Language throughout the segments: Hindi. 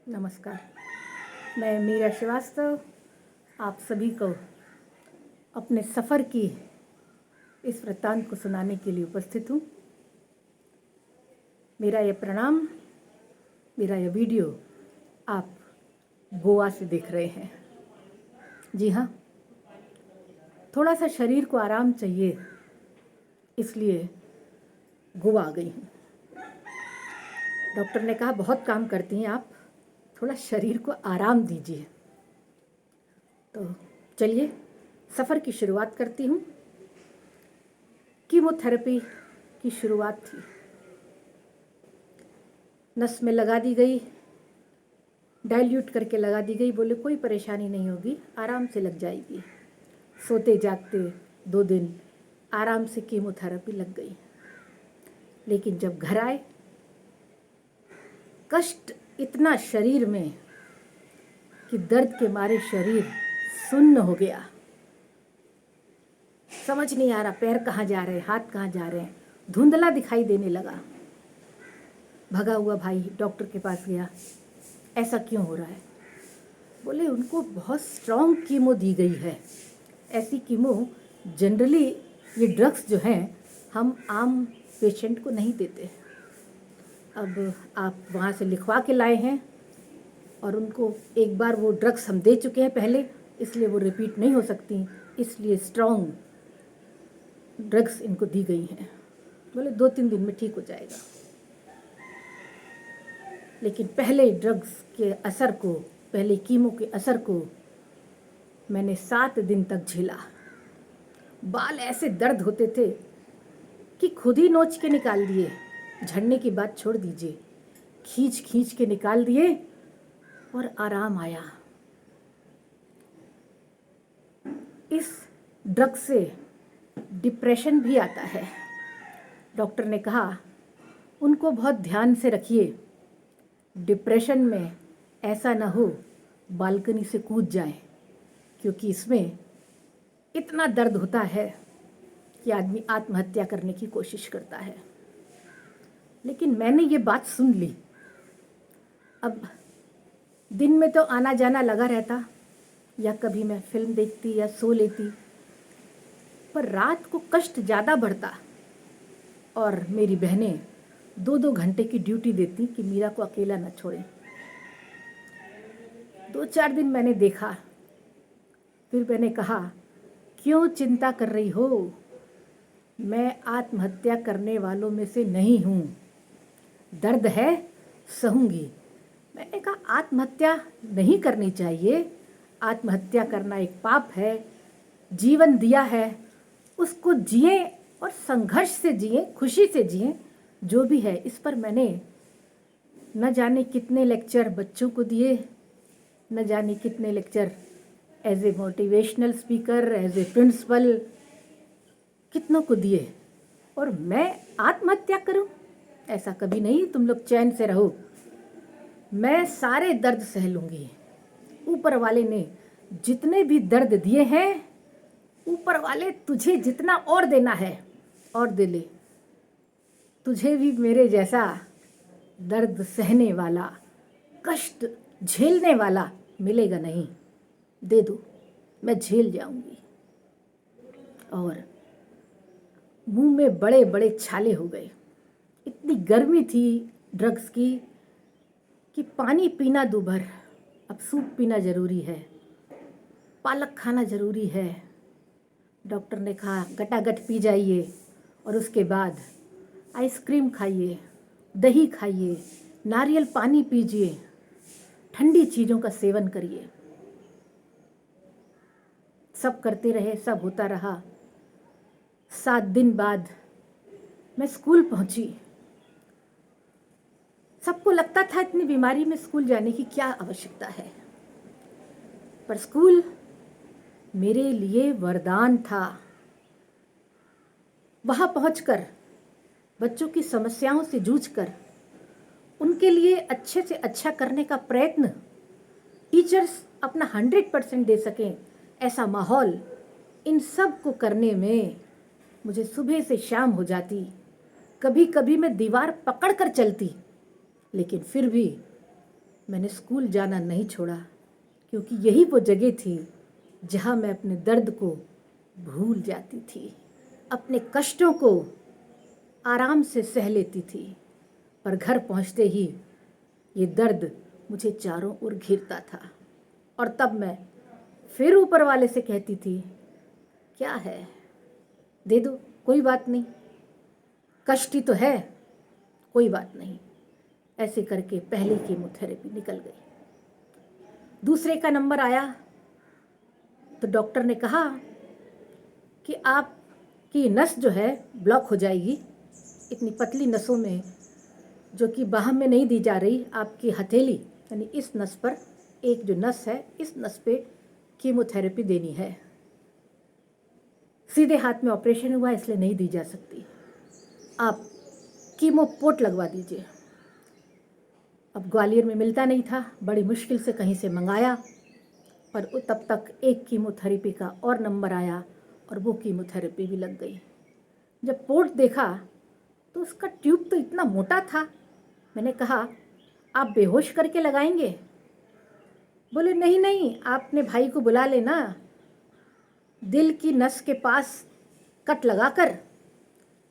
नमस्कार। मैं मीरा श्रीवास्तव आप सभी को अपने सफ़र की इस वृत्तांत को सुनाने के लिए उपस्थित हूँ। मेरा यह प्रणाम, मेरा यह वीडियो आप गोवा से देख रहे हैं। जी हाँ, थोड़ा सा शरीर को आराम चाहिए, इसलिए गोवा आ गई हूँ। डॉक्टर ने कहा बहुत काम करती हैं आप, थोड़ा शरीर को आराम दीजिए। तो चलिए सफ़र की शुरुआत करती हूँ। कीमोथेरेपी की शुरुआत थी, नस में लगा दी गई, डाइल्यूट करके लगा दी गई। बोले कोई परेशानी नहीं होगी, आराम से लग जाएगी। सोते जागते 2 दिन आराम से कीमोथेरेपी लग गई। लेकिन जब घर आए, कष्ट इतना शरीर में कि दर्द के मारे शरीर सुन्न हो गया। समझ नहीं आ रहा पैर कहाँ जा रहे हैं, हाथ कहाँ जा रहे हैं, धुंधला दिखाई देने लगा। भगा हुआ भाई डॉक्टर के पास गया, ऐसा क्यों हो रहा है? बोले उनको बहुत स्ट्रॉन्ग कीमो दी गई है। ऐसी कीमो जनरली ये ड्रग्स जो हैं हम आम पेशेंट को नहीं देते। अब आप वहाँ से लिखवा के लाए हैं और उनको एक बार वो ड्रग्स हम दे चुके हैं पहले, इसलिए वो रिपीट नहीं हो सकती, इसलिए स्ट्रॉन्ग ड्रग्स इनको दी गई हैं। बोले 2-3 दिन में ठीक हो जाएगा। लेकिन पहले ड्रग्स के असर को, पहले कीमो के असर को मैंने 7 दिन तक झेला। बाल ऐसे दर्द होते थे कि खुद ही नोच के निकाल दिए। झड़ने की बात छोड़ दीजिए, खींच खींच के निकाल दिए और आराम आया। इस ड्रग से डिप्रेशन भी आता है। डॉक्टर ने कहा उनको बहुत ध्यान से रखिए, डिप्रेशन में ऐसा ना हो बालकनी से कूद जाए, क्योंकि इसमें इतना दर्द होता है कि आदमी आत्महत्या करने की कोशिश करता है। लेकिन मैंने ये बात सुन ली। अब दिन में तो आना जाना लगा रहता, या कभी मैं फिल्म देखती या सो लेती, पर रात को कष्ट ज़्यादा बढ़ता और मेरी बहनें 2-2 घंटे की ड्यूटी देती कि मीरा को अकेला न छोड़ें। 2-4 दिन मैंने देखा, फिर मैंने कहा क्यों चिंता कर रही हो, मैं आत्महत्या करने वालों में से नहीं हूँ। दर्द है सहूँगी। मैंने कहा आत्महत्या नहीं करनी चाहिए, आत्महत्या करना एक पाप है। जीवन दिया है उसको जिए और संघर्ष से जिए, खुशी से जिए, जो भी है। इस पर मैंने न जाने कितने लेक्चर बच्चों को दिए, न जाने कितने lecture as a motivational speaker, as a principal कितनों को दिए। और मैं आत्महत्या करूं? ऐसा कभी नहीं, तुम लोग चैन से रहो, मैं सारे दर्द सह लूँगी। ऊपर वाले ने जितने भी दर्द दिए हैं, ऊपर वाले तुझे जितना और देना है और दे ले। तुझे भी मेरे जैसा दर्द सहने वाला, कष्ट झेलने वाला मिलेगा नहीं। दे दो, मैं झेल जाऊंगी। और मुंह में बड़े बड़े छाले हो गए। इतनी गर्मी थी ड्रग्स की कि पानी पीना दोभर। अब सूप पीना ज़रूरी है, पालक खाना ज़रूरी है। डॉक्टर ने कहा गटागट पी जाइए और उसके बाद आइसक्रीम खाइए, दही खाइए, नारियल पानी पीजिए, ठंडी चीज़ों का सेवन करिए। सब करते रहे, सब होता रहा। 7 दिन बाद मैं स्कूल पहुंची। सबको लगता था इतनी बीमारी में स्कूल जाने की क्या आवश्यकता है, पर स्कूल मेरे लिए वरदान था। वहां पहुंचकर बच्चों की समस्याओं से जूझकर उनके लिए अच्छे से अच्छा करने का प्रयत्न, टीचर्स अपना 100% दे सकें, ऐसा माहौल, इन सब को करने में मुझे सुबह से शाम हो जाती। कभी कभी मैं दीवार पकड़ कर चलती, लेकिन फिर भी मैंने स्कूल जाना नहीं छोड़ा, क्योंकि यही वो जगह थी जहाँ मैं अपने दर्द को भूल जाती थी, अपने कष्टों को आराम से सह लेती थी। पर घर पहुँचते ही ये दर्द मुझे चारों ओर घिरता था, और तब मैं फिर ऊपर वाले से कहती थी, क्या है, दे दो, कोई बात नहीं, कष्ट ही तो है, कोई बात नहीं। ऐसे करके पहली कीमोथेरेपी निकल गई। दूसरे का नंबर आया तो डॉक्टर ने कहा कि आपकी नस जो है ब्लॉक हो जाएगी। इतनी पतली नसों में, जो कि बाह में नहीं दी जा रही, आपकी हथेली यानी इस नस पर एक जो नस है, इस नस पे कीमोथेरेपी देनी है। सीधे हाथ में ऑपरेशन हुआ, इसलिए नहीं दी जा सकती। आप कीमोपोर्ट लगवा दीजिए। अब ग्वालियर में मिलता नहीं था, बड़ी मुश्किल से कहीं से मंगाया, पर तब तक एक कीमोथेरेपी का और नंबर आया और वो कीमोथेरेपी भी लग गई। जब पोर्ट देखा तो उसका ट्यूब तो इतना मोटा था। मैंने कहा, आप बेहोश करके लगाएंगे? बोले, नहीं नहीं, आपने भाई को बुला लेना, दिल की नस के पास कट लगाकर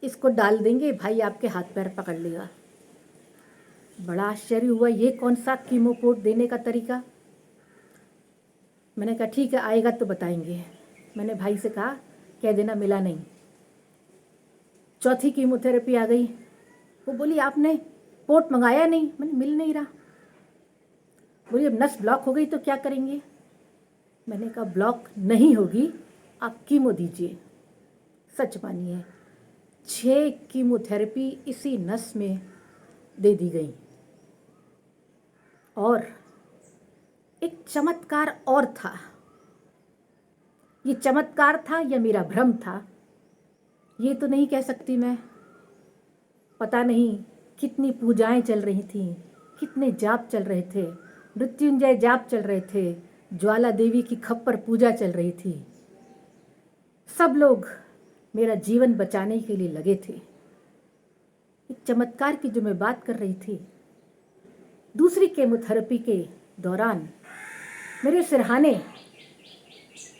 इसको डाल देंगे, भाई आपके हाथ पैर पकड़ लेगा। बड़ा आश्चर्य हुआ, ये कौन सा कीमोपोर्ट देने का तरीका। मैंने कहा, ठीक है, आएगा तो बताएंगे। मैंने भाई से कहा, कह देना मिला नहीं। चौथी कीमोथेरेपी आ गई। वो बोली, आपने पोर्ट मंगाया नहीं? मैंने, मिल नहीं रहा। बोली, अब नस ब्लॉक हो गई तो क्या करेंगे? मैंने कहा, ब्लॉक नहीं होगी, आप कीमो दीजिए। सच मानिए, 6 कीमोथेरेपी इसी नस में दे दी गई। और एक चमत्कार और था। ये चमत्कार था या मेरा भ्रम था, ये तो नहीं कह सकती मैं। पता नहीं कितनी पूजाएं चल रही थीं, कितने जाप चल रहे थे, मृत्युंजय जाप चल रहे थे, ज्वाला देवी की खप्पर पूजा चल रही थी। सब लोग मेरा जीवन बचाने के लिए लगे थे। एक चमत्कार की जो मैं बात कर रही थी, दूसरी केमोथेरेपी के दौरान मेरे सिरहाने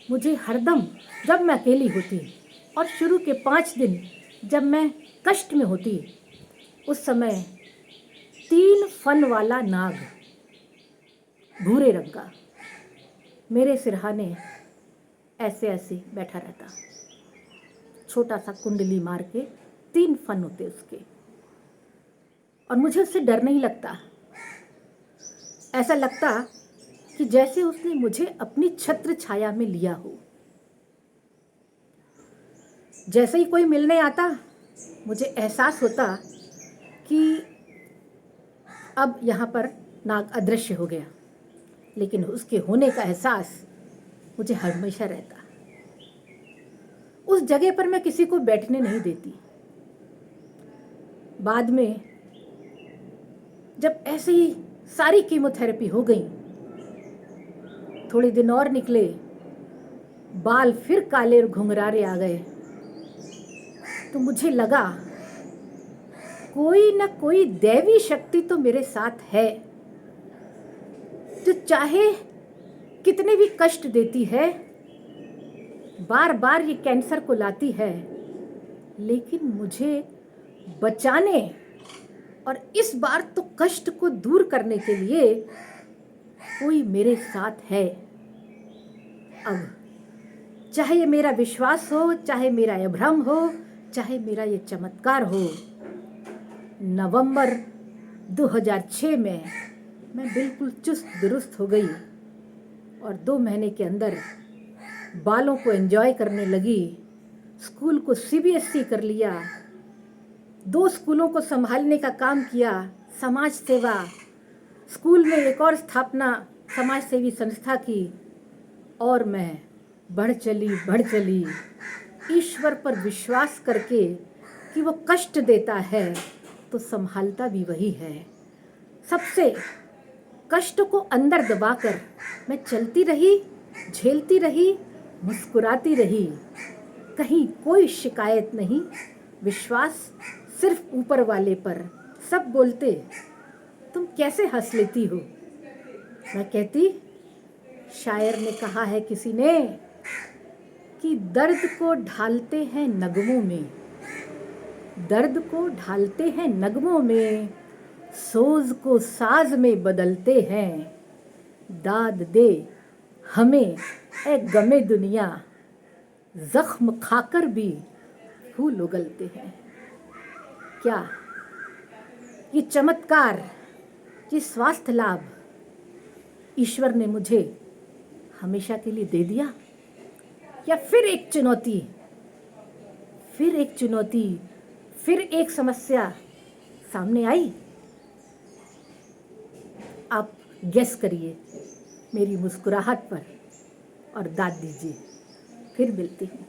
मुझे हरदम, जब मैं अकेली होती और शुरू के 5 दिन जब मैं कष्ट में होती, उस समय 3 फन वाला नाग, भूरे रंग का, मेरे सिरहाने ऐसे ऐसे बैठा रहता। छोटा सा कुंडली मार के 3 फन होते उसके, और मुझे उससे डर नहीं लगता। ऐसा लगता कि जैसे उसने मुझे अपनी छत्र छाया में लिया हो। जैसे ही कोई मिलने आता, मुझे एहसास होता कि अब यहाँ पर नाग अदृश्य हो गया, लेकिन उसके होने का एहसास मुझे हमेशा रहता। उस जगह पर मैं किसी को बैठने नहीं देती। बाद में जब ऐसे ही सारी कीमोथेरेपी हो गई, थोड़े दिन और निकले, बाल फिर काले और घुंघरारे आ गए, तो मुझे लगा कोई ना कोई दैवी शक्ति तो मेरे साथ है, जो चाहे कितने भी कष्ट देती है, बार बार ये कैंसर को लाती है, लेकिन मुझे बचाने और इस बार तो कष्ट को दूर करने के लिए कोई मेरे साथ है। अब चाहे ये मेरा विश्वास हो, चाहे मेरा ये भ्रम हो, चाहे मेरा ये चमत्कार हो, नवंबर 2006 में मैं बिल्कुल चुस्त दुरुस्त हो गई और 2 महीने के अंदर बालों को एंजॉय करने लगी। स्कूल को CBSE कर लिया, 2 स्कूलों को संभालने का काम किया, समाज सेवा, स्कूल में एक और स्थापना समाज सेवी संस्था की, और मैं बढ़ चली ईश्वर पर विश्वास करके कि वो कष्ट देता है तो संभालता भी वही है। सबसे कष्ट को अंदर दबाकर मैं चलती रही, झेलती रही, मुस्कुराती रही, कहीं कोई शिकायत नहीं, विश्वास सिर्फ ऊपर वाले पर। सब बोलते, तुम कैसे हंस लेती हो, मैं कहती, शायर ने कहा है किसी ने कि दर्द को ढालते हैं नगमों में, दर्द को ढालते हैं नगमों में, सोज को साज में बदलते हैं। दाद दे हमें ए गमे दुनिया, जख्म खाकर भी फूल उगलते हैं। क्या ये चमत्कार, ये स्वास्थ्य लाभ ईश्वर ने मुझे हमेशा के लिए दे दिया, या फिर एक चुनौती, फिर एक चुनौती, फिर एक समस्या सामने आई? आप गेस करिए मेरी मुस्कुराहट पर और दाद दीजिए। फिर मिलती हूँ।